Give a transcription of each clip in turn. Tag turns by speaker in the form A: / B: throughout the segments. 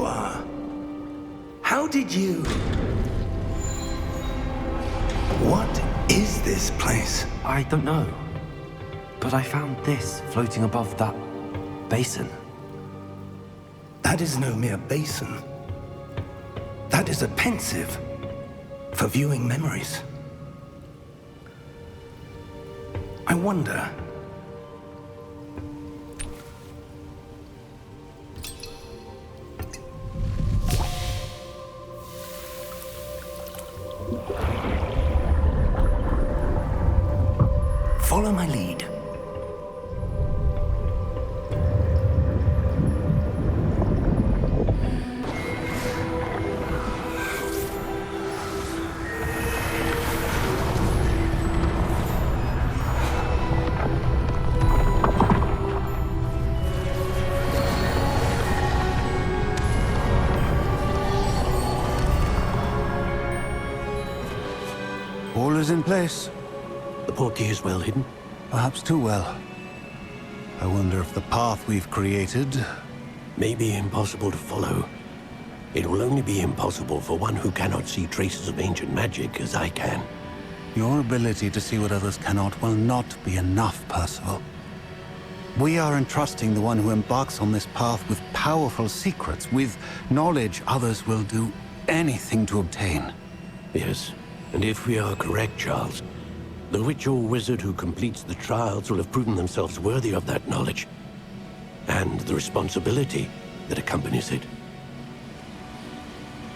A: are. How did you... What is this place?
B: I don't know. But I found this floating above that basin.
A: That is no mere basin. That is a pensive for viewing memories. I wonder... Follow my lead.
C: All is in place.
D: The portkey is well hidden.
C: Perhaps too well. I wonder if the path we've created...
D: May be impossible to follow. It will only be impossible for one who cannot see traces of ancient magic as I can.
C: Your ability to see what others cannot will not be enough, Percival. We are entrusting the one who embarks on this path with powerful secrets, with knowledge others will do anything to obtain.
D: Yes, and if we are correct, Charles, the witch or wizard who completes the trials will have proven themselves worthy of that knowledge, and the responsibility that accompanies it.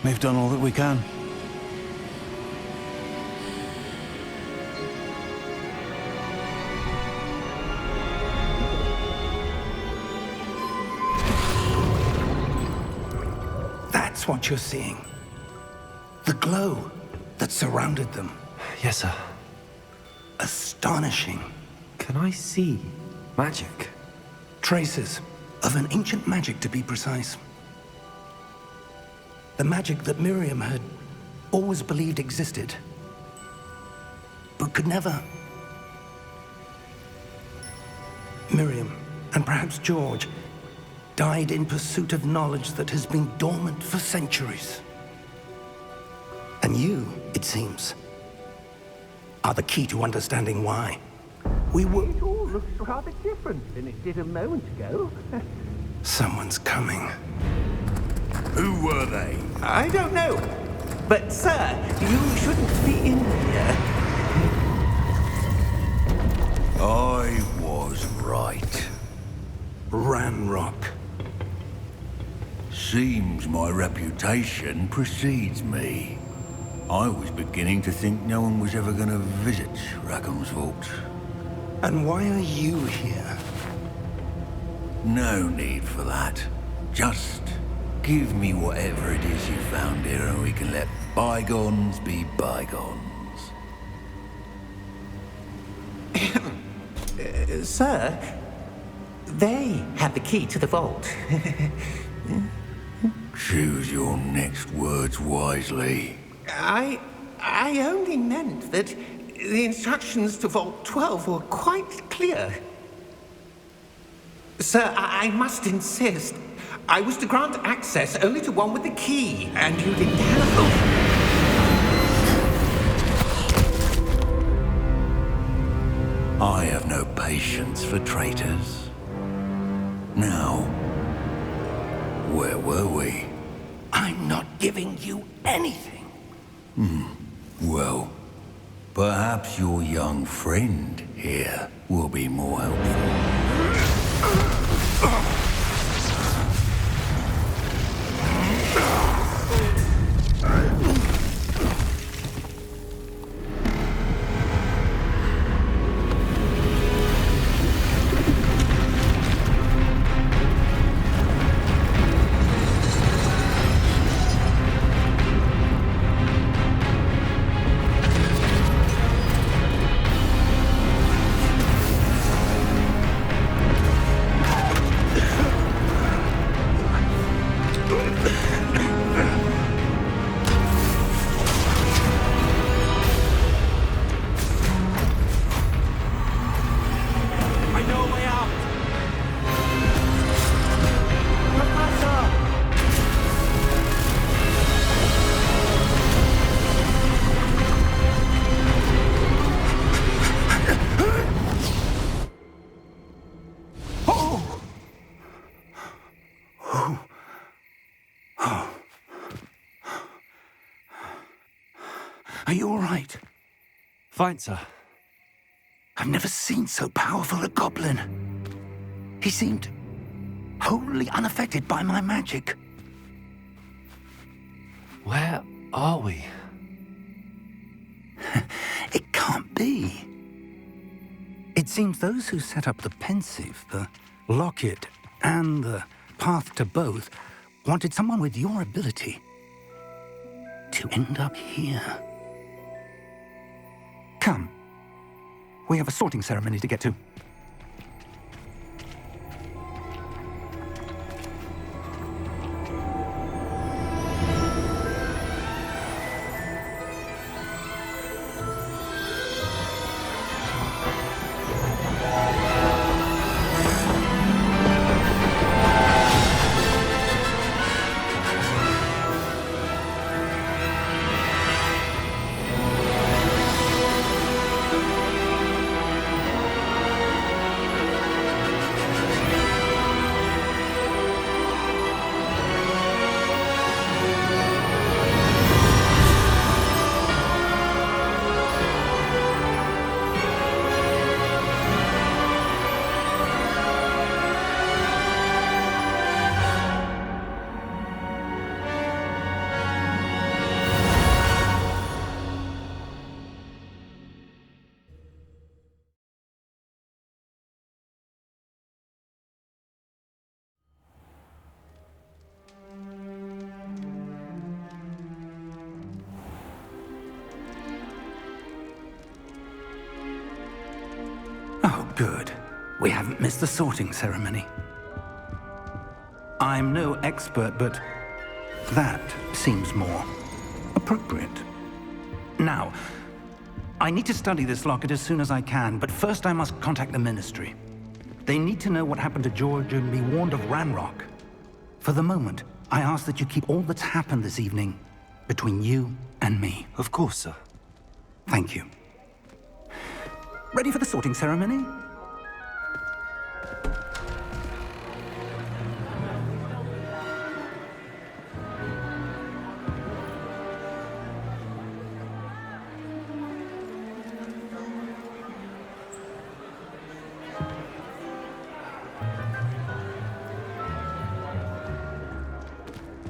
C: We've done all that we can.
A: That's what you're seeing. The glow that surrounded them.
B: Yes, sir.
A: Astonishing.
B: Can I see magic?
A: Traces of an ancient magic, to be precise. The magic that Miriam had always believed existed, but could never. Miriam, and perhaps George, died in pursuit of knowledge that has been dormant for centuries. And you, it seems, are the key to understanding why. We were...
E: It all looks rather different than it did a moment ago.
A: Someone's coming.
F: Who were they?
E: I don't know. But, sir, you shouldn't be in here.
F: I was right.
A: Ranrock.
F: Seems my reputation precedes me. I was beginning to think no one was ever going to visit Rackham's vault.
A: And why are you here?
F: No need for that. Just give me whatever it is you found here and we can let bygones be bygones.
E: Sir, they have the key to the vault.
F: Choose your next words wisely.
E: I only meant that the instructions to Vault 12 were quite clear. Sir, I must insist. I was to grant access only to one with the key, and you didn't have them.
F: I have no patience for traitors. Now, where were we?
A: I'm not giving you anything.
F: Well, perhaps your young friend here will be more helpful.
A: Are you all right?
B: Fine, sir.
A: I've never seen so powerful a goblin. He seemed wholly unaffected by my magic.
B: Where are we?
A: It can't be. It seems those who set up the pensive, the locket, and the path to both wanted someone with your ability to end up here. Come. We have a sorting ceremony to get to. Oh, good. We haven't missed the sorting ceremony. I'm no expert, but that seems more appropriate. Now, I need to study this locket as soon as I can, but first I must contact the Ministry. They need to know what happened to George and be warned of Ranrock. For the moment, I ask that you keep all that's happened this evening between you and me.
B: Of course, sir.
A: Thank you. Ready for the sorting ceremony?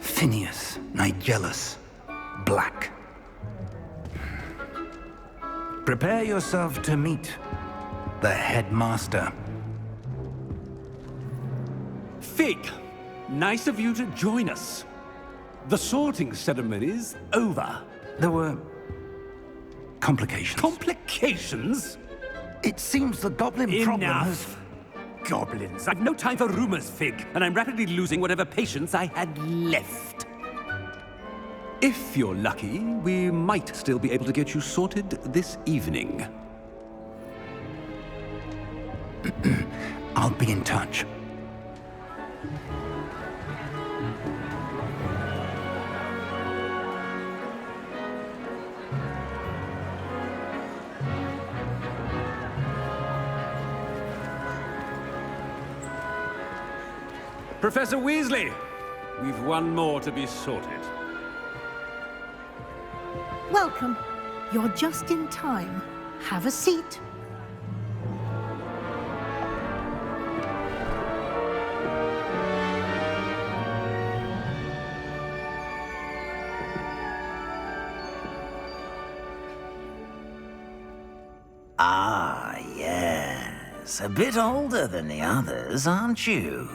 A: Phineas, Nigellus, Black. Prepare yourself to meet the headmaster.
G: Fig, nice of you to join us. The sorting ceremony's over.
A: There were complications.
G: Complications?
A: It seems the goblin problem has...
G: Enough. Goblins. I've no time for rumors, Fig, and I'm rapidly losing whatever patience I had left. If you're lucky, we might still be able to get you sorted this evening.
A: I'll be in touch.
G: Professor Weasley, we've one more to be sorted.
H: Welcome. You're just in time. Have a seat.
I: Ah, yes. A bit older than the others, aren't you?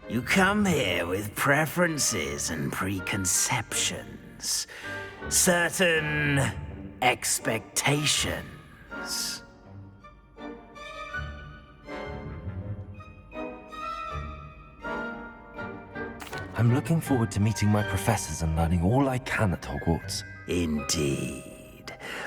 I: You come here with preferences and preconceptions. Certain expectations.
B: I'm looking forward to meeting my professors and learning all I can at Hogwarts.
I: Indeed.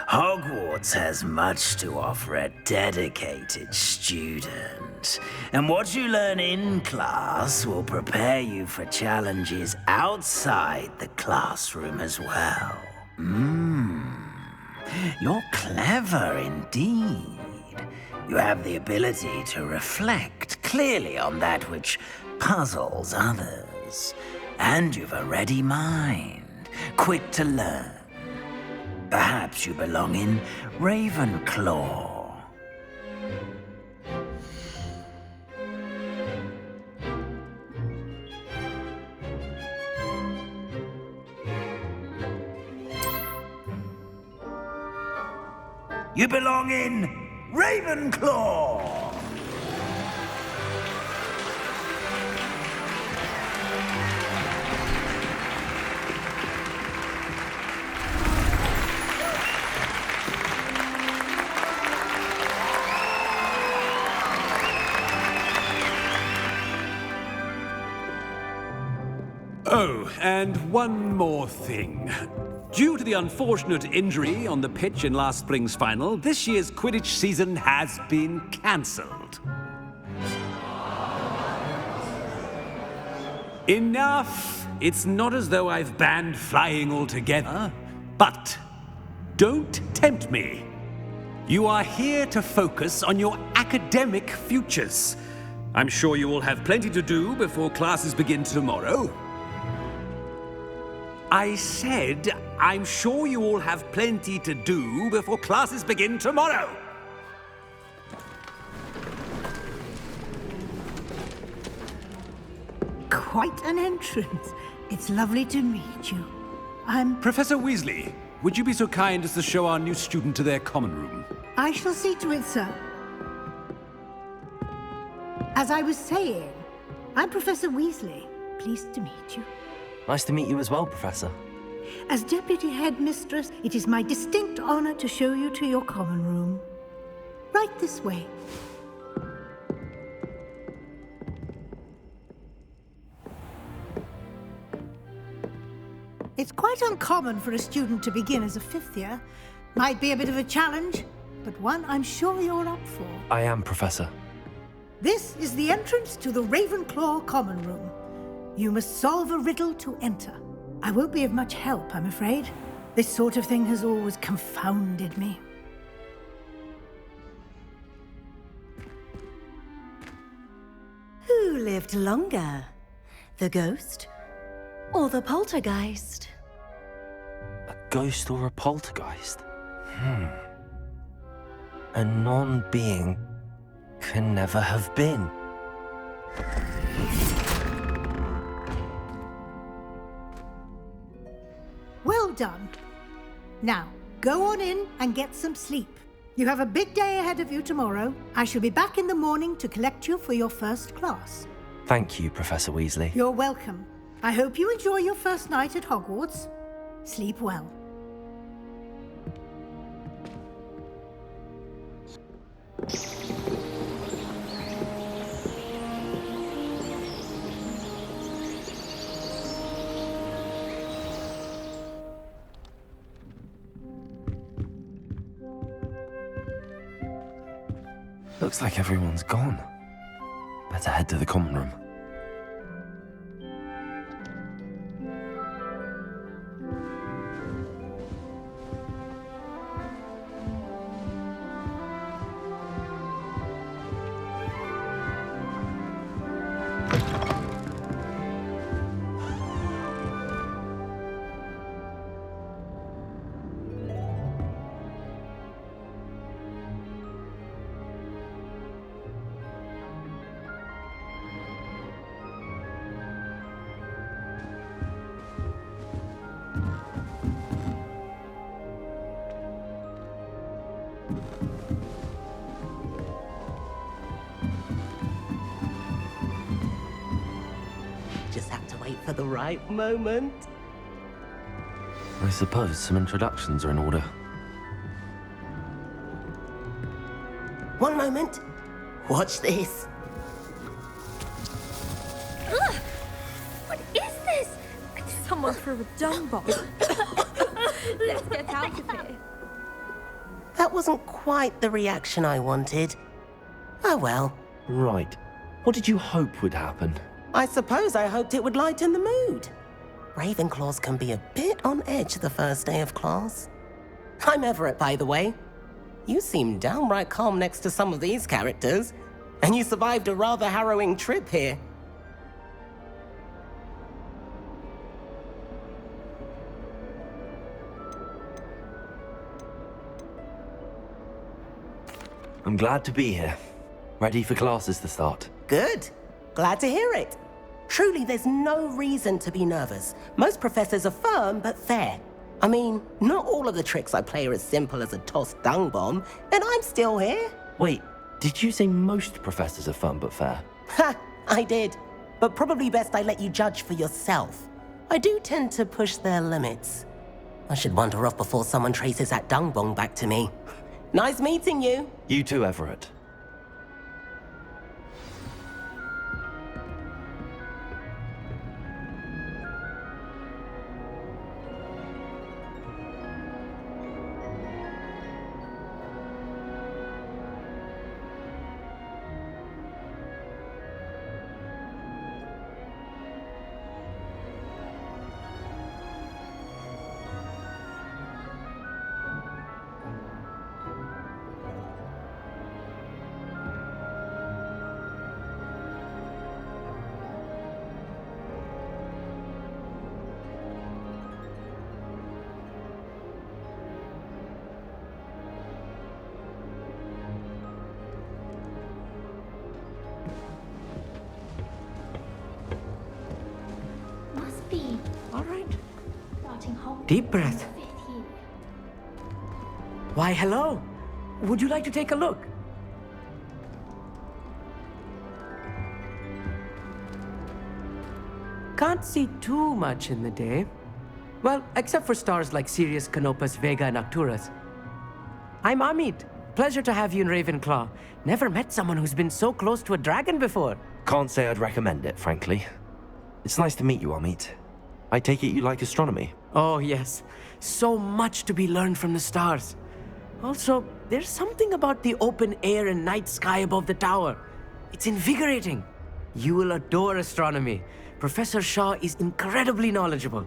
I: Hogwarts has much to offer a dedicated student. And what you learn in class will prepare you for challenges outside the classroom as well. You're clever indeed. You have the ability to reflect clearly on that which puzzles others. And you've a ready mind, quick to learn. Perhaps you belong in Ravenclaw. You belong in Ravenclaw!
G: Oh, and one more thing. Due to the unfortunate injury on the pitch in last spring's final, this year's Quidditch season has been cancelled. Enough! It's not as though I've banned flying altogether, but don't tempt me. You are here to focus on your academic futures. I'm sure you will have plenty to do before classes begin tomorrow. I said, I'm sure you all have plenty to do before classes begin tomorrow.
H: Quite an entrance. It's lovely to meet you. I'm...
G: Professor Weasley, would you be so kind as to show our new student to their common room?
H: I shall see to it, sir. As I was saying, I'm Professor Weasley. Pleased to meet you.
B: Nice to meet you as well, Professor.
H: As Deputy Headmistress, it is my distinct honor to show you to your common room. Right this way. It's quite uncommon for a student to begin as a fifth year. Might be a bit of a challenge, but one I'm sure you're up for.
B: I am, Professor.
H: This is the entrance to the Ravenclaw common room. You must solve a riddle to enter. I won't be of much help, I'm afraid. This sort of thing has always confounded me.
J: Who lived longer? The ghost or the poltergeist?
B: A ghost or a poltergeist? A non-being can never have been.
H: Well done. Now, go on in and get some sleep. You have a big day ahead of you tomorrow. I shall be back in the morning to collect you for your first class.
B: Thank you, Professor Weasley.
H: You're welcome. I hope you enjoy your first night at Hogwarts. Sleep well.
B: Looks like everyone's gone. Better head to the common room.
K: Just have to wait for the right moment.
B: I suppose some introductions are in order.
K: One moment. Watch this.
J: Ugh! What is this? Someone threw a dung bomb. Let's get out of here.
K: That wasn't quite the reaction I wanted. Oh well.
B: Right. What did you hope would happen?
K: I suppose I hoped it would lighten the mood. Ravenclaws can be a bit on edge the first day of class. I'm Everett, by the way. You seem downright calm next to some of these characters, and you survived a rather harrowing trip here.
B: I'm glad to be here. Ready for classes to start.
K: Good. Glad to hear it. Truly, there's no reason to be nervous. Most professors are firm but fair. I mean, not all of the tricks I play are as simple as a tossed dung bomb, and I'm still here.
B: Wait, did you say most professors are fun but fair?
K: Ha! I did. But probably best I let you judge for yourself. I do tend to push their limits. I should wander off before someone traces that dung bomb back to me. Nice meeting you.
B: You too, Everett.
L: Deep breath. Why, hello. Would you like to take a look? Can't see too much in the day. Well, except for stars like Sirius, Canopus, Vega, and Arcturus. I'm Amit. Pleasure to have you in Ravenclaw. Never met someone who's been so close to a dragon before.
B: Can't say I'd recommend it, frankly. It's nice to meet you, Amit. I take it you like astronomy?
L: Oh, yes. So much to be learned from the stars. Also, there's something about the open air and night sky above the tower. It's invigorating. You will adore astronomy. Professor Shaw is incredibly knowledgeable.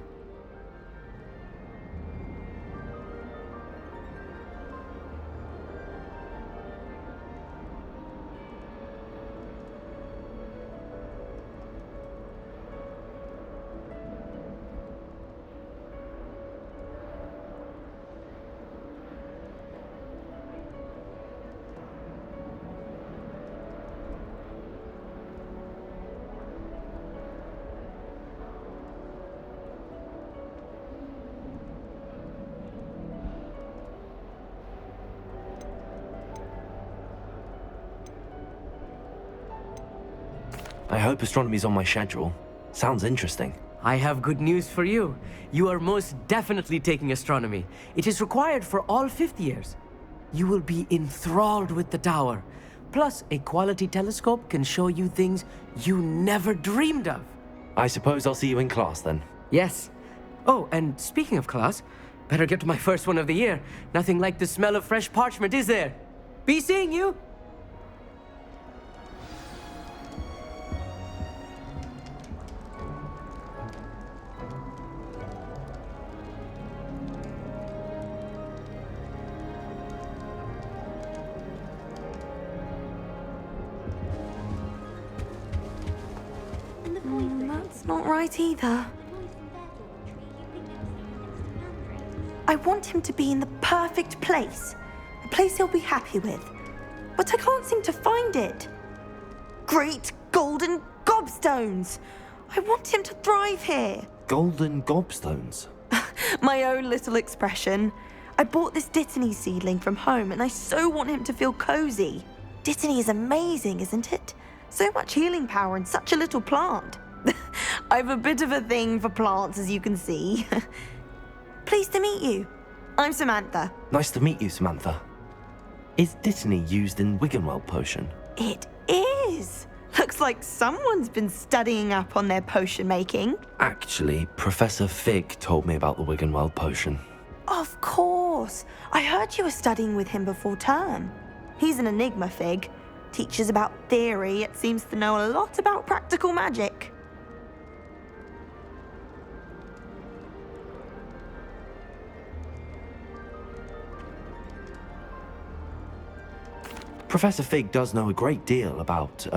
B: I hope astronomy's on my schedule. Sounds interesting.
L: I have good news for you. You are most definitely taking astronomy. It is required for all fifth years. You will be enthralled with the tower. Plus, a quality telescope can show you things you never dreamed of.
B: I suppose I'll see you in class then.
L: Yes. Oh, and speaking of class, better get to my first one of the year. Nothing like the smell of fresh parchment, is there? Be seeing you!
J: That's not right either. I want him to be in the perfect place. A place he'll be happy with. But I can't seem to find it. Great golden gobstones! I want him to thrive here.
B: Golden gobstones?
J: My own little expression. I bought this Dittany seedling from home and I so want him to feel cozy. Dittany is amazing, isn't it? So much healing power in such a little plant. I've a bit of a thing for plants, as you can see. Pleased to meet you. I'm Samantha.
B: Nice to meet you, Samantha. Is Dittany used in Wiggenweld potion?
J: It is. Looks like someone's been studying up on their potion making.
B: Actually, Professor Fig told me about the Wiggenweld potion.
J: Of course. I heard you were studying with him before term. He's an enigma, Fig. Teaches about theory, yet seems to know a lot about practical magic.
B: Professor Fig does know a great deal about,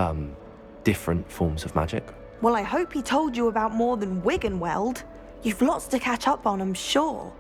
B: different forms of magic.
J: Well, I hope he told you about more than Wiggenweld. You've lots to catch up on, I'm sure.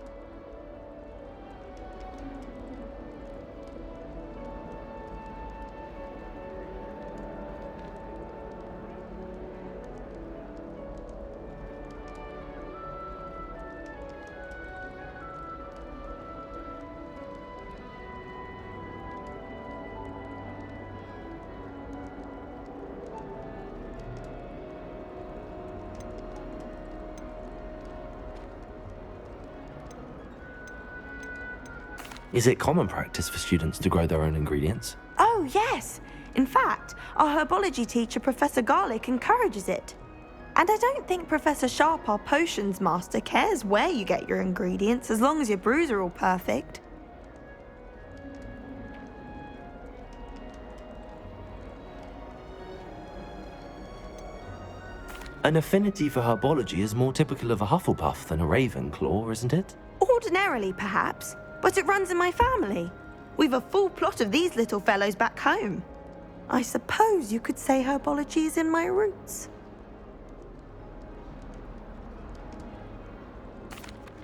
B: Is it common practice for students to grow their own ingredients?
J: Oh, yes. In fact, our herbology teacher, Professor Garlick, encourages it. And I don't think Professor Sharp, our potions master, cares where you get your ingredients as long as your brews are all perfect.
B: An affinity for herbology is more typical of a Hufflepuff than a Ravenclaw, isn't it?
J: Ordinarily, perhaps, but it runs in my family. We've a full plot of these little fellows back home. I suppose you could say herbology is in my roots.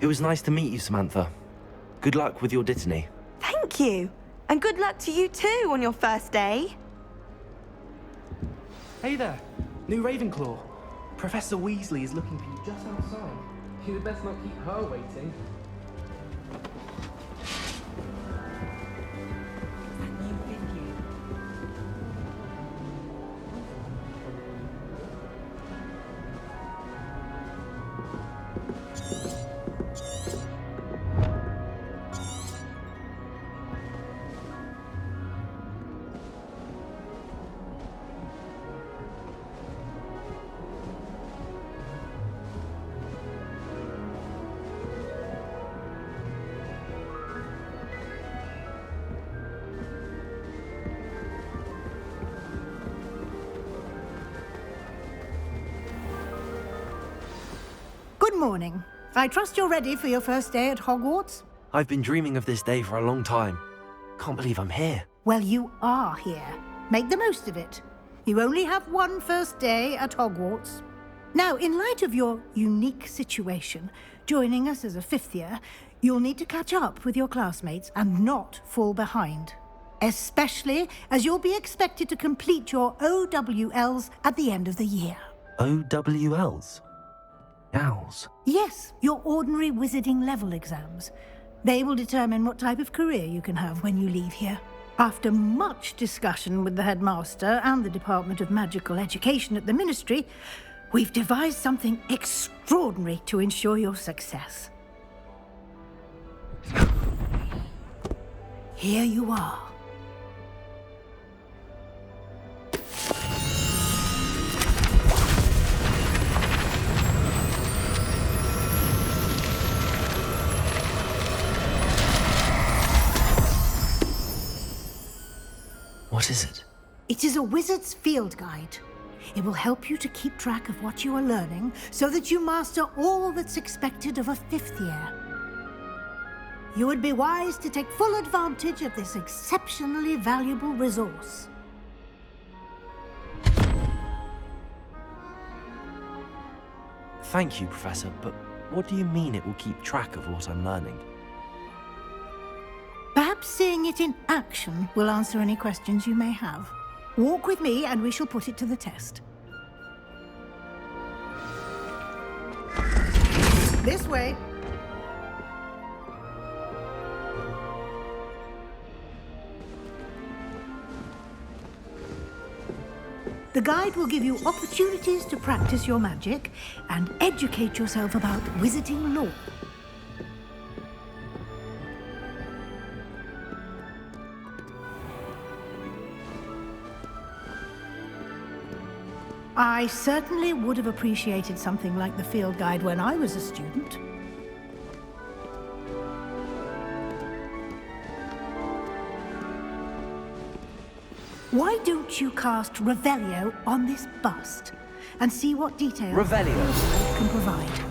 B: It was nice to meet you, Samantha. Good luck with your Dittany.
J: Thank you. And good luck to you too on your first day.
M: Hey there, new Ravenclaw. Professor Weasley is looking for you just outside. You'd best not keep her waiting.
H: Good morning. I trust you're ready for your first day at Hogwarts?
B: I've been dreaming of this day for a long time. Can't believe I'm here.
H: Well, you are here. Make the most of it. You only have one first day at Hogwarts. Now, in light of your unique situation, joining us as a fifth year, you'll need to catch up with your classmates and not fall behind. Especially as you'll be expected to complete your OWLs at the end of the year.
B: OWLs? Owls?
H: Yes, your ordinary wizarding level exams. They will determine what type of career you can have when you leave here. After much discussion with the headmaster and the Department of Magical Education at the Ministry, we've devised something extraordinary to ensure your success. Here you are.
B: What is it?
H: It is a wizard's field guide. It will help you to keep track of what you are learning so that you master all that's expected of a fifth year. You would be wise to take full advantage of this exceptionally valuable resource.
B: Thank you, Professor, but what do you mean it will keep track of what I'm learning?
H: Perhaps seeing it in action will answer any questions you may have. Walk with me and we shall put it to the test. This way. The guide will give you opportunities to practice your magic and educate yourself about wizarding lore. I certainly would have appreciated something like the field guide when I was a student. Why don't you cast Revelio on this bust and see what details
B: Revelio
H: can provide?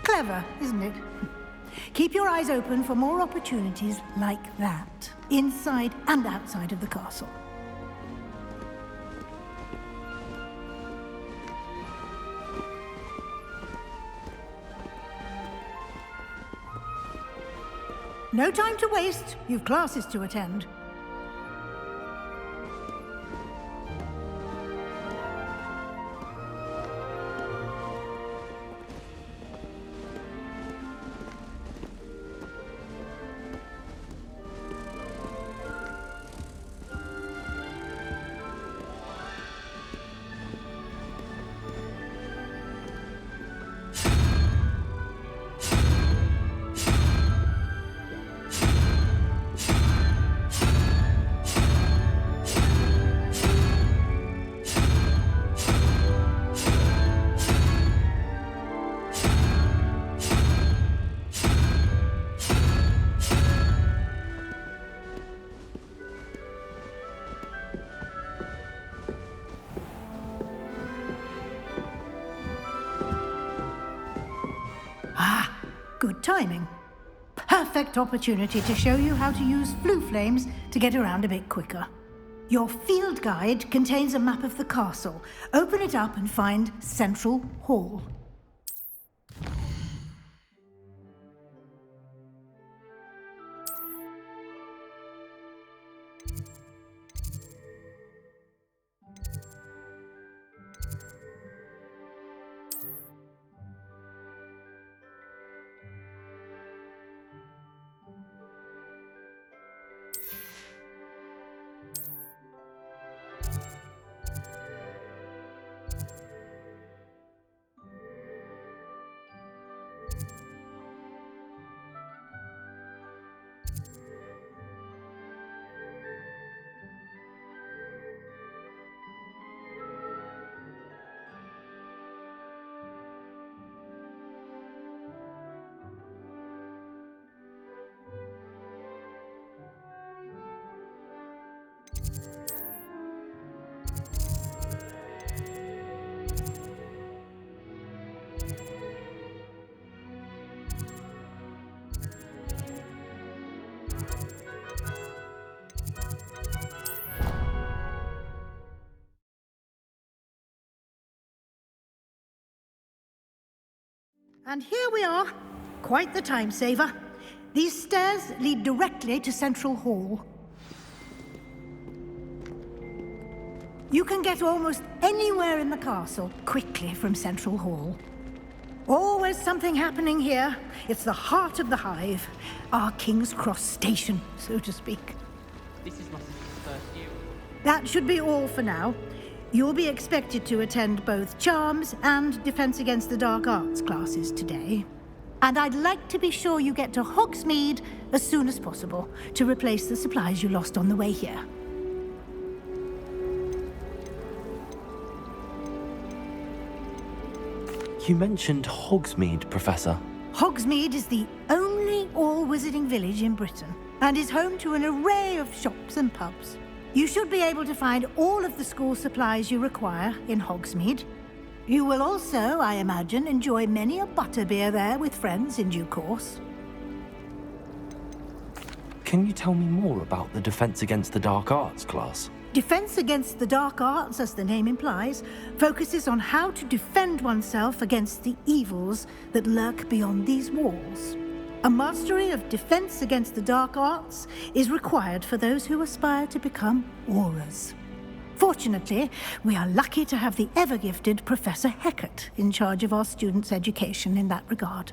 H: Clever, isn't it? Keep your eyes open for more opportunities like that, inside and outside of the castle. No time to waste. You've classes to attend. Good timing. Perfect opportunity to show you how to use flue flames to get around a bit quicker. Your field guide contains a map of the castle. Open it up and find Central Hall. And here we are. Quite the time saver. These stairs lead directly to Central Hall. You can get almost anywhere in the castle quickly from Central Hall. Always something happening here. It's the heart of the hive. Our King's Cross station, so to speak.
M: This is not the first year.
H: That should be all for now. You'll be expected to attend both Charms and Defense Against the Dark Arts classes today. And I'd like to be sure you get to Hogsmeade as soon as possible to replace the supplies you lost on the way here.
B: You mentioned Hogsmeade, Professor.
H: Hogsmeade is the only all-wizarding village in Britain and is home to an array of shops and pubs. You should be able to find all of the school supplies you require in Hogsmeade. You will also, I imagine, enjoy many a butterbeer there with friends in due course.
B: Can you tell me more about the Defense Against the Dark Arts class?
H: Defense Against the Dark Arts, as the name implies, focuses on how to defend oneself against the evils that lurk beyond these walls. A mastery of Defense Against the Dark Arts is required for those who aspire to become Aurors. Fortunately, we are lucky to have the ever-gifted Professor Hecat in charge of our students' education in that regard.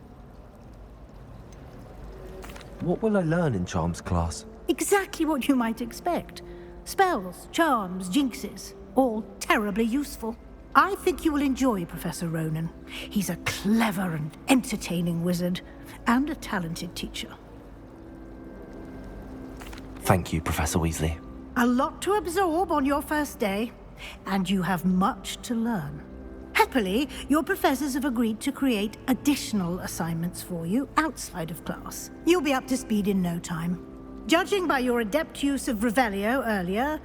B: What will I learn in Charms class?
H: Exactly what you might expect. Spells, charms, jinxes, all terribly useful. I think you will enjoy Professor Ronan. He's a clever and entertaining wizard, and a talented teacher.
B: Thank you, Professor Weasley.
H: A lot to absorb on your first day, and you have much to learn. Happily, your professors have agreed to create additional assignments for you outside of class. You'll be up to speed in no time. Judging by your adept use of Revelio earlier,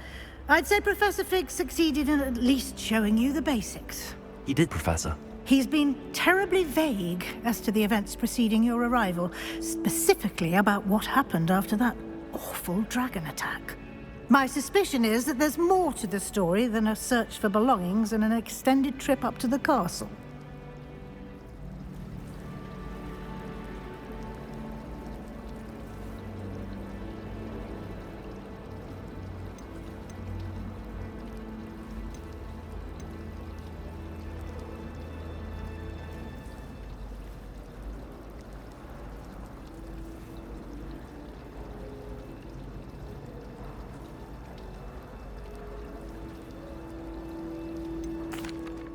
H: I'd say Professor Fig succeeded in at least showing you the basics.
B: He did, Professor.
H: He's been terribly vague as to the events preceding your arrival, specifically about what happened after that awful dragon attack. My suspicion is that there's more to the story than a search for belongings and an extended trip up to the castle.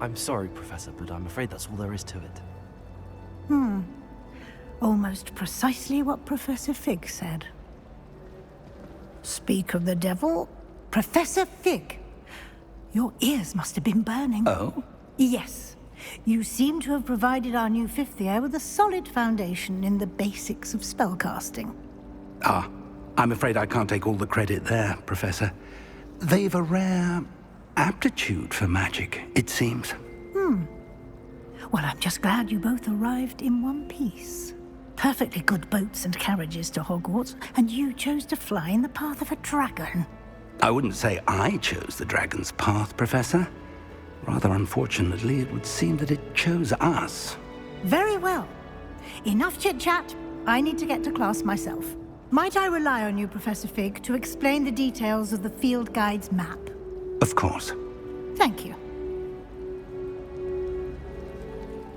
B: I'm sorry, Professor, but I'm afraid that's all there is to it.
H: Almost precisely what Professor Fig said. Speak of the devil, Professor Fig. Your ears must have been burning.
A: Oh?
H: Yes. You seem to have provided our new fifth year with a solid foundation in the basics of spellcasting.
A: Ah, I'm afraid I can't take all the credit there, Professor. They've a rare aptitude for magic, it seems.
H: Well, I'm just glad you both arrived in one piece. Perfectly good boats and carriages to Hogwarts, and you chose to fly in the path of a dragon.
A: I wouldn't say I chose the dragon's path, Professor. Rather unfortunately, it would seem that it chose us.
H: Very well. Enough chit-chat. I need to get to class myself. Might I rely on you, Professor Fig, to explain the details of the field guide's map?
A: Of course.
H: Thank you.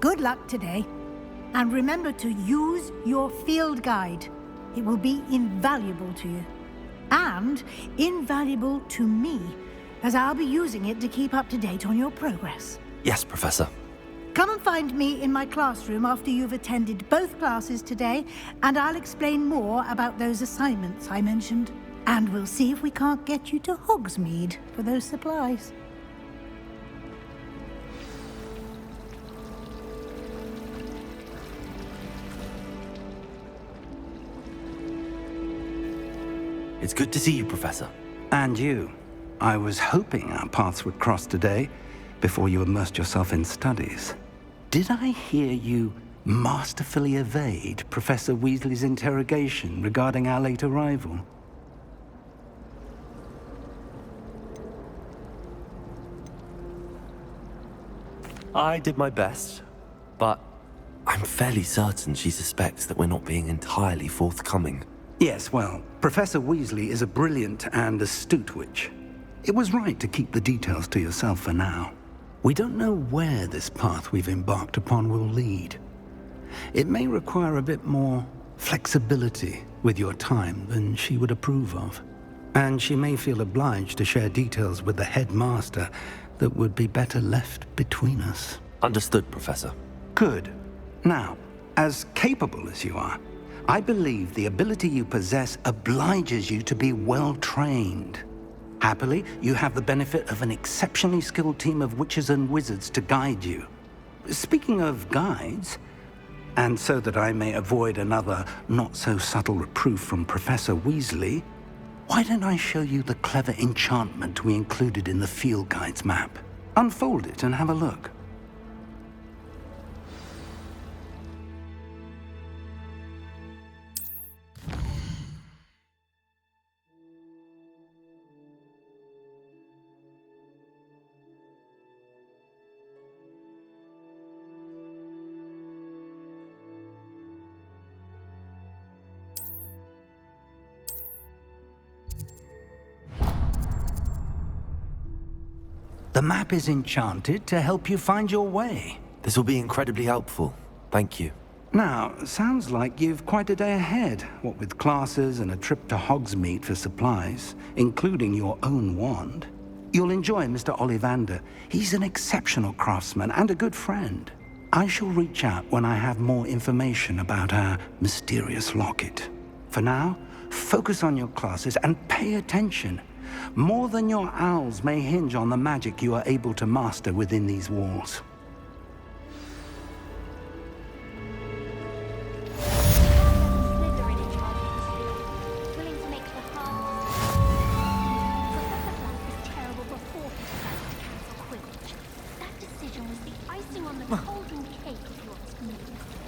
H: Good luck today. And remember to use your field guide. It will be invaluable to you. And invaluable to me, as I'll be using it to keep up to date on your progress.
B: Yes, Professor.
H: Come and find me in my classroom after you've attended both classes today, and I'll explain more about those assignments I mentioned. And we'll see if we can't get you to Hogsmeade for those supplies.
B: It's good to see you, Professor.
A: And you. I was hoping our paths would cross today, before you immersed yourself in studies. Did I hear you masterfully evade Professor Weasley's interrogation regarding our late arrival?
B: I did my best, but I'm fairly certain she suspects that we're not being entirely forthcoming.
A: Yes, well, Professor Weasley is a brilliant and astute witch. It was right to keep the details to yourself for now. We don't know where this path we've embarked upon will lead. It may require a bit more flexibility with your time than she would approve of. And she may feel obliged to share details with the headmaster that would be better left between us.
B: Understood, Professor.
A: Good. Now, as capable as you are, I believe the ability you possess obliges you to be well-trained. Happily, you have the benefit of an exceptionally skilled team of witches and wizards to guide you. Speaking of guides, and so that I may avoid another not-so-subtle reproof from Professor Weasley, why don't I show you the clever enchantment we included in the field guide's map? Unfold it and have a look. The map is enchanted to help you find your way.
B: This will be incredibly helpful. Thank you.
A: Now, sounds like you've quite a day ahead, what with classes and a trip to Hogsmeade for supplies, including your own wand. You'll enjoy Mr. Ollivander. He's an exceptional craftsman and a good friend. I shall reach out when I have more information about our mysterious locket. For now, focus on your classes and pay attention. More than your owls may hinge on the magic you are able to master within these walls.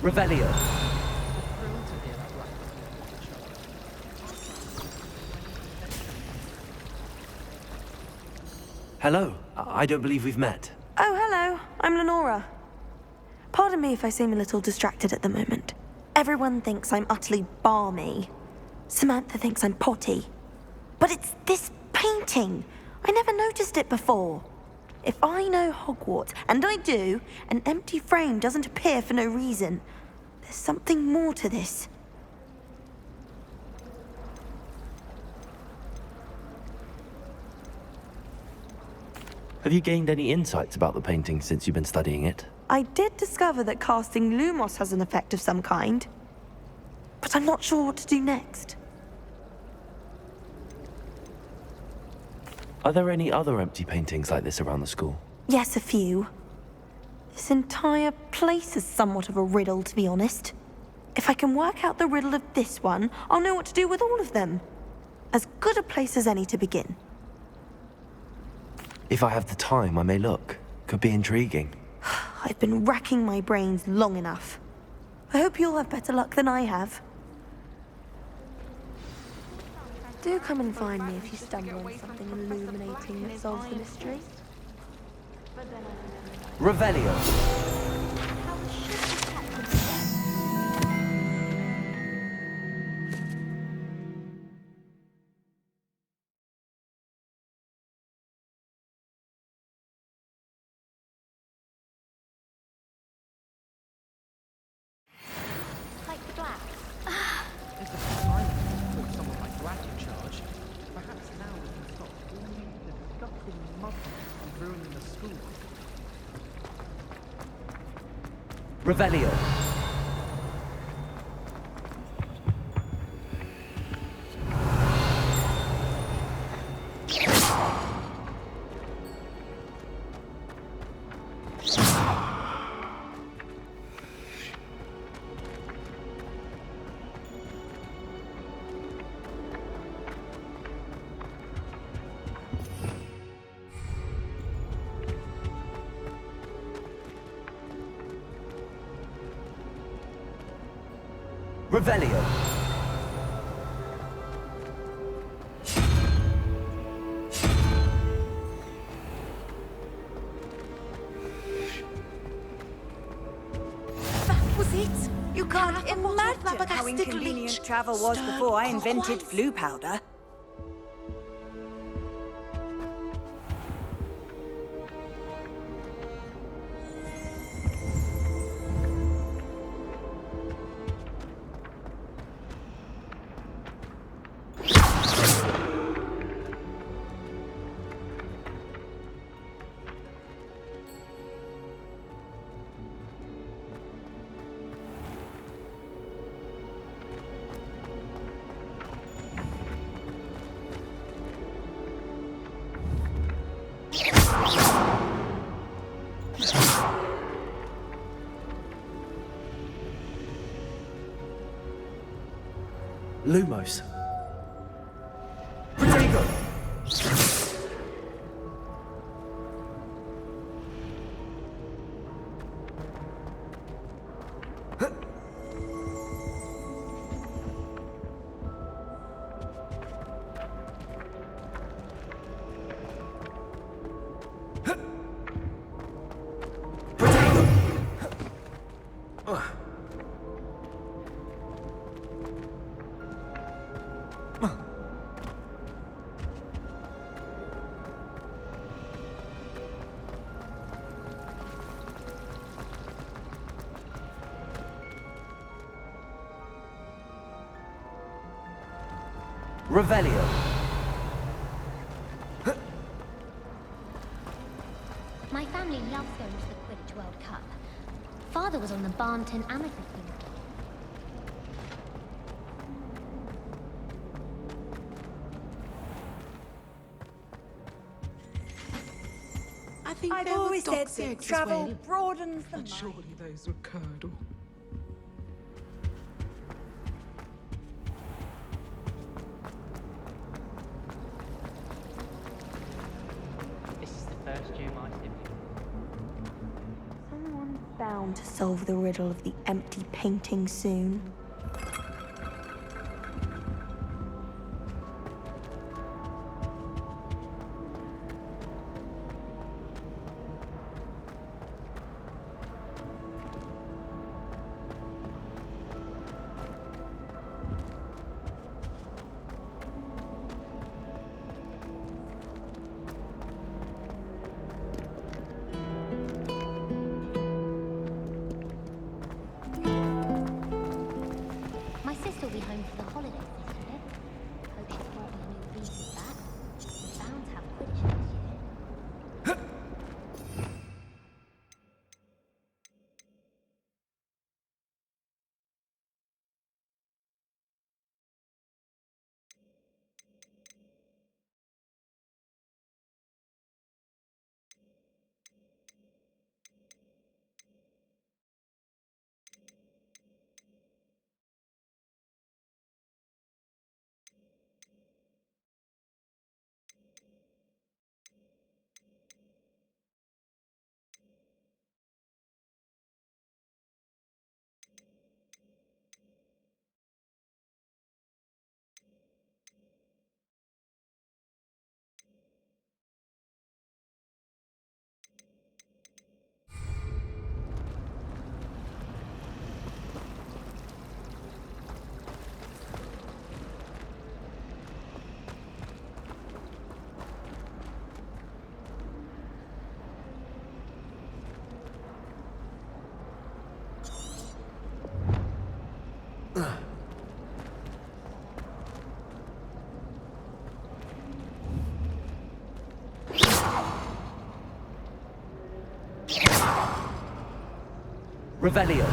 G: Revelio.
B: Hello. I don't believe we've met.
J: Oh, hello. I'm Lenora. Pardon me if I seem a little distracted at the moment. Everyone thinks I'm utterly balmy. Samantha thinks I'm potty. But it's this painting. I never noticed it before. If I know Hogwarts, and I do, an empty frame doesn't appear for no reason. There's something more to this.
B: Have you gained any insights about the painting since you've been studying it?
J: I did discover that casting Lumos has an effect of some kind, but I'm not sure what to do next.
B: Are there any other empty paintings like this around the school?
J: Yes, a few. This entire place is somewhat of a riddle, to be honest. If I can work out the riddle of this one, I'll know what to do with all of them. As good a place as any to begin.
B: If I have the time, I may look. Could be intriguing.
J: I've been racking my brains long enough. I hope you'll have better luck than I have. Do come and find me if you stumble on something illuminating that solves the mystery.
B: Revelio.
N: Like the black.
M: If the time put someone like Black in charge, perhaps now we can stop all the disgusting mud from ruining the school.
B: Revelio. Revelio.
N: That was it. You can't
O: Imagine how inconvenient travel was before I invented flu powder.
B: Lumos. Protego! Revelio.
N: My family loves going to the Quidditch World Cup. Father was on the Barnton Amethyst team.
O: I've always said that travel broadens the mind.
M: Surely those were curdle.
P: This is the first gym I did.
J: Someone's bound to solve the riddle of the empty painting soon.
B: Revelio.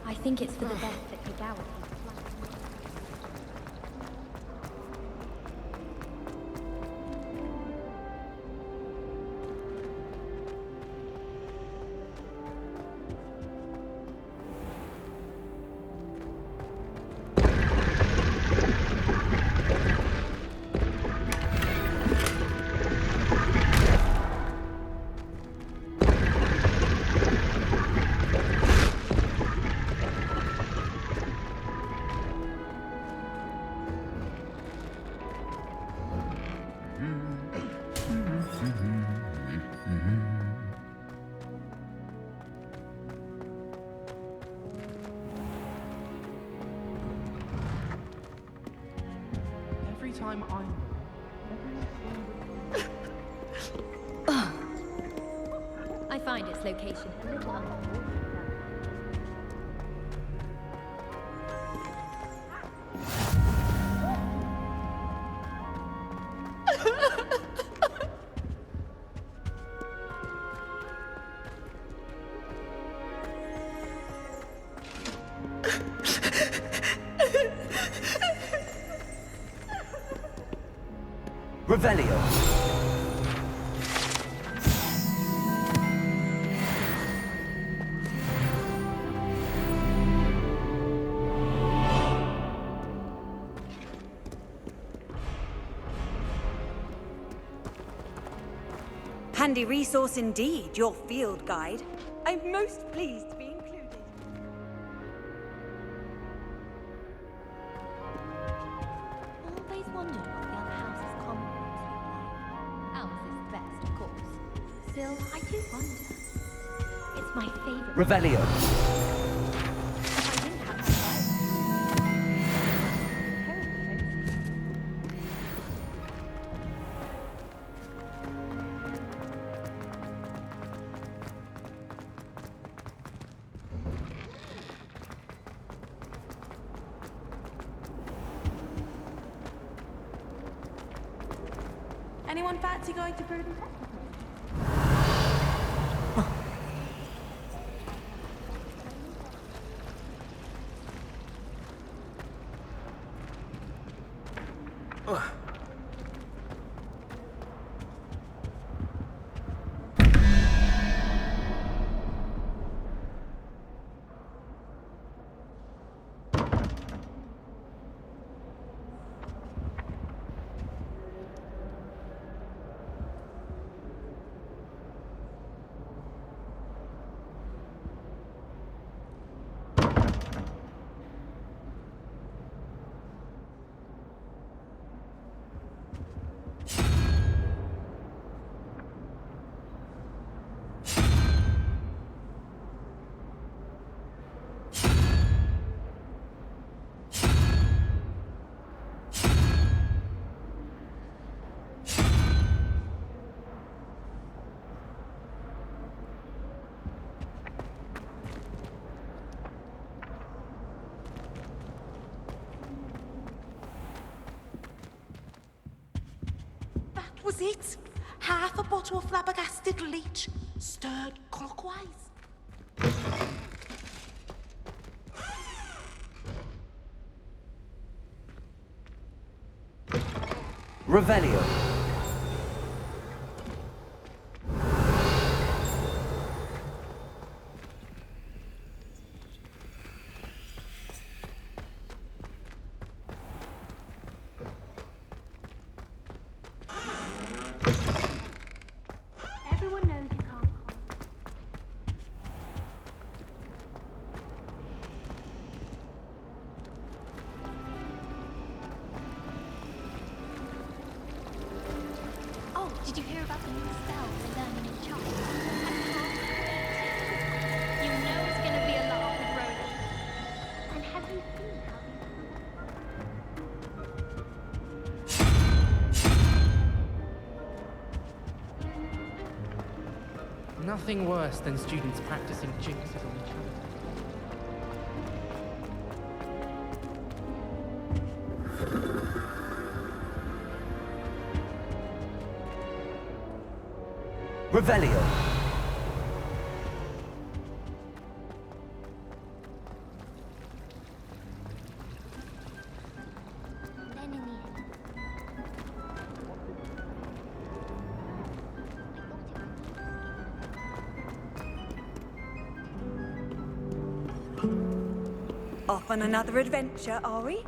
N: I think it's for the best that Kagawa keeps flying.
M: Every time I'm...
N: I find its location a little uncomfortable.
B: Revelio.
O: Handy resource indeed, your field guide. I'm most pleased to be included.
N: Always wondered what the other house's common rooms look like. Ours is the best, of course. Still, I do wonder. It's my favorite.
B: Revelio.
N: If I didn't have my
O: Anyone fancy going to Brood and Pet?
Q: Was it? Half a bottle of flabbergasted leech, stirred clockwise.
B: Revelio.
N: Everyone knows you can't. Oh, did you hear about the new spell for learning each other? You know as
M: nothing worse than students practicing jinxes on each other.
B: Revelio.
N: Then in the end,
O: Off on another adventure, are we?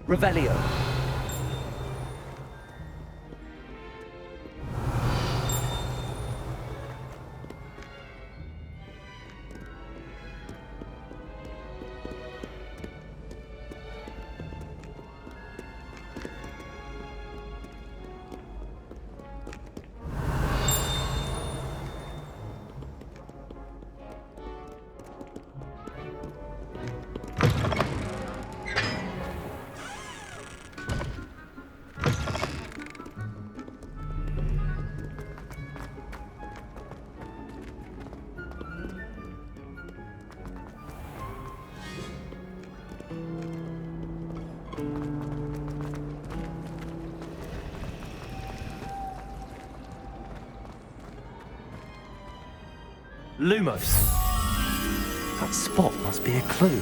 B: Revelio. Lumos. That spot must be a clue.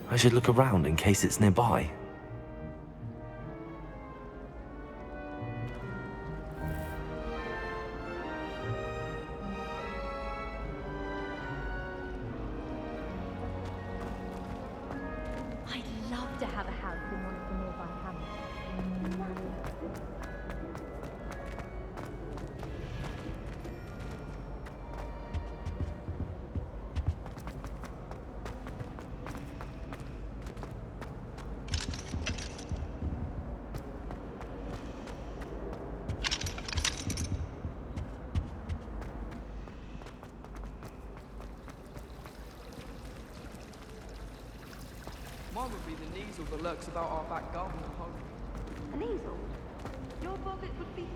B: I should look around in case it's nearby.
N: I'd love to have a house in one of the nearby hamlets.
R: Mine would be the Kneasel that lurks about our back garden at home.
J: An easel? Your bobbit would be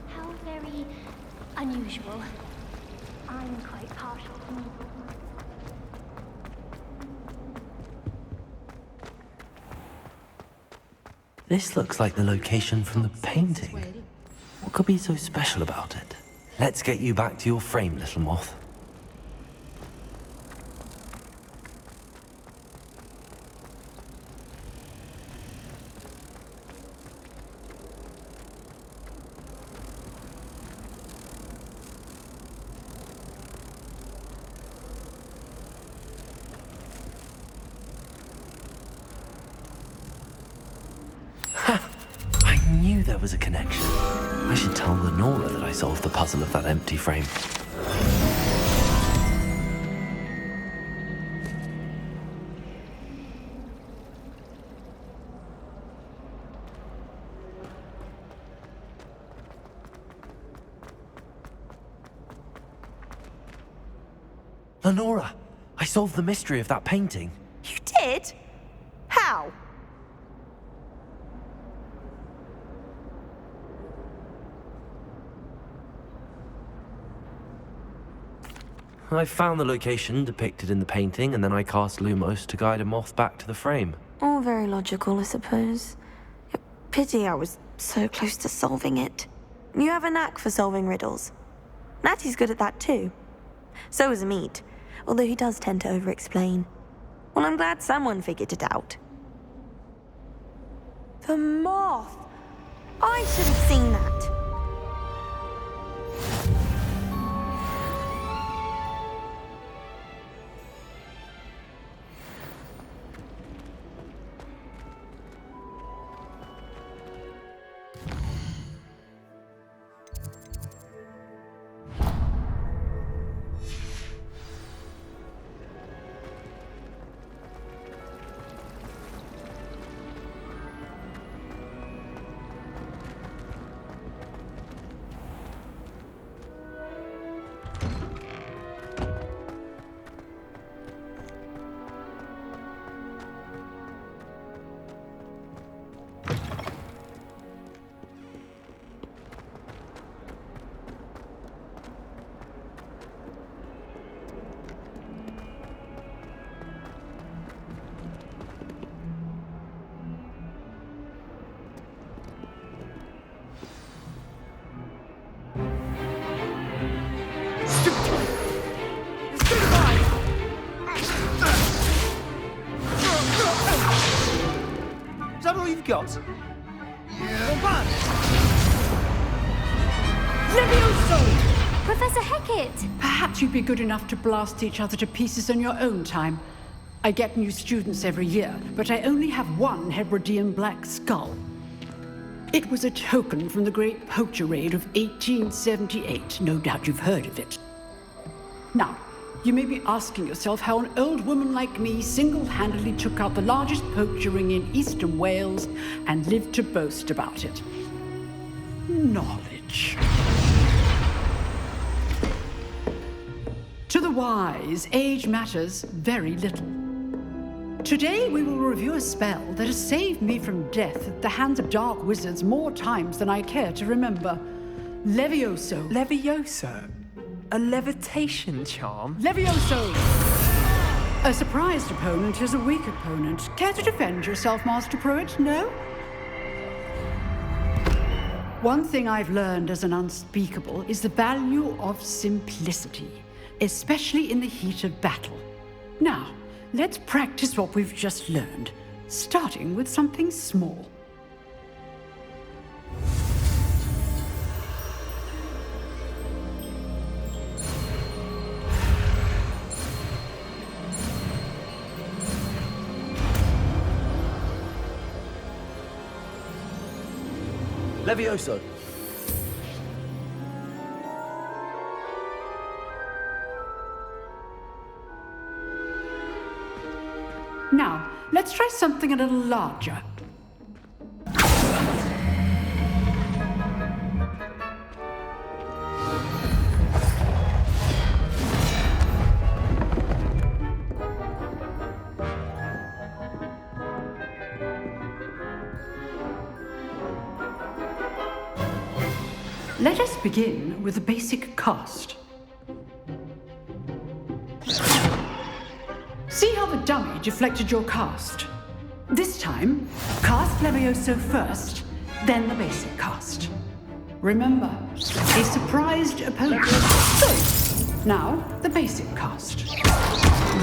N: How very unusual. I'm quite partial to measles.
B: This looks like the location from the painting. What could be so special about it? Let's get you back to your frame, little moth. I knew there was a connection. I should tell Lenora that I solved the puzzle of that empty frame. Lenora, I solved the mystery of that painting.
J: You did? How?
B: I found the location depicted in the painting, and then I cast Lumos to guide a moth back to the frame.
J: All very logical, I suppose. Pity I was so close to solving it. You have a knack for solving riddles. Natty's good at that too. So is Amit, although he does tend to over-explain. Well, I'm glad someone figured it out. The moth! I should have seen that.
G: all you've got?
S: Levioso!
N: Professor Hecat!
S: Perhaps you'd be good enough to blast each other to pieces in your own time. I get new students every year, but I only have one Hebridean black skull. It was a token from the Great Poacher Raid of 1878. No doubt you've heard of it. Now, you may be asking yourself how an old woman like me single-handedly took out the largest poacher ring in eastern Wales and lived to boast about it. Knowledge. To the wise, age matters very little. Today we will review a spell that has saved me from death at the hands of dark wizards more times than I care to remember. Levioso.
T: Levioso? A levitation charm?
S: Levioso! A surprised opponent is a weak opponent. Care to defend yourself, Master Pruitt? No? One thing I've learned as an unspeakable is the value of simplicity, especially in the heat of battle. Now, let's practice what we've just learned, starting with something small.
B: Levioso.
S: Now, let's try something a little larger. Let us begin with a basic cast. See how the dummy deflected your cast? This time, cast Levioso first, then the basic cast. Remember, a surprised opponent. So, now the basic cast.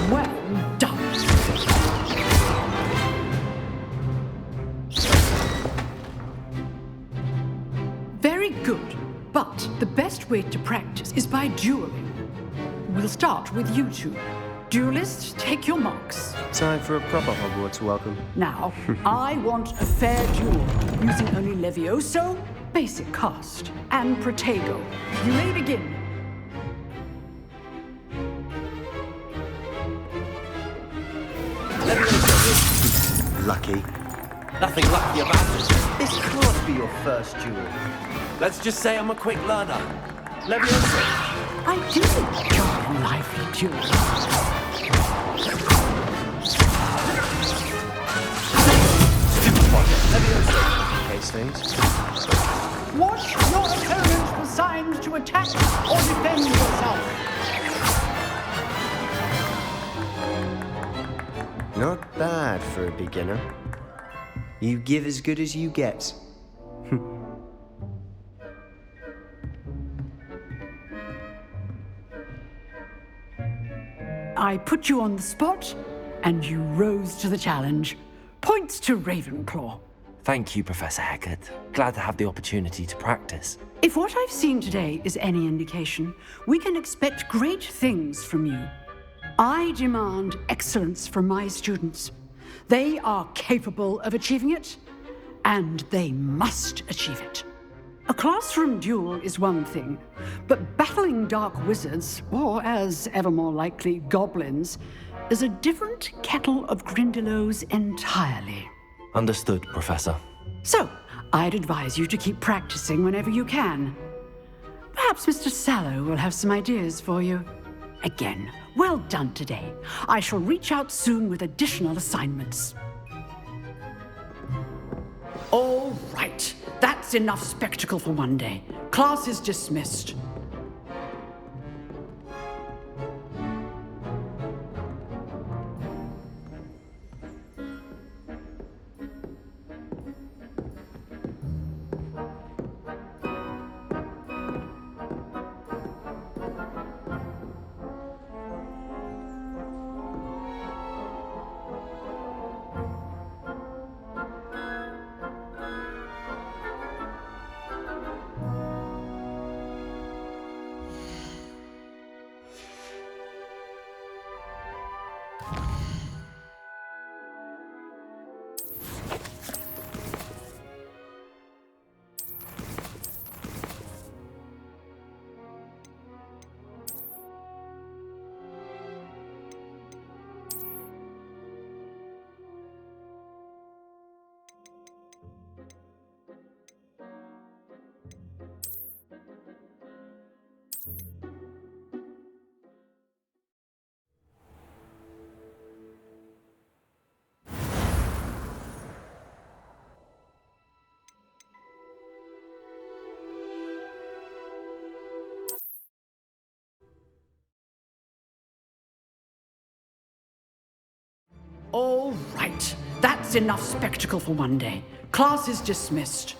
S: Well done. Very good, but the best way to practice is by dueling. We'll start with you two. Duelists, take your marks.
T: Time for a proper Hogwarts welcome.
S: Now, I want a fair duel, using only Levioso, basic cast, and Protego. You may begin.
B: Lucky. Nothing lucky about it. This can't be your first duel. Let's just say I'm a quick learner. Levioso.
S: I do enjoy lively duels.
T: Case things.
S: Watch your opponent for signs to attack or defend yourself.
T: Not bad for a beginner. You give as good as you get.
S: I put you on the spot, and you rose to the challenge. Points to Ravenclaw.
B: Thank you, Professor Hecat. Glad to have the opportunity to practice.
S: If what I've seen today is any indication, we can expect great things from you. I demand excellence from my students. They are capable of achieving it, and they must achieve it. A classroom duel is one thing, but battling dark wizards, or as ever more likely, goblins, is a different kettle of Grindylows entirely.
B: Understood, Professor.
S: So, I'd advise you to keep practicing whenever you can. Perhaps Mr. Sallow will have some ideas for you. Again, well done today. I shall reach out soon with additional assignments. All right, that's enough spectacle for one day. Class is dismissed. All right. That's enough spectacle for one day. Class is dismissed.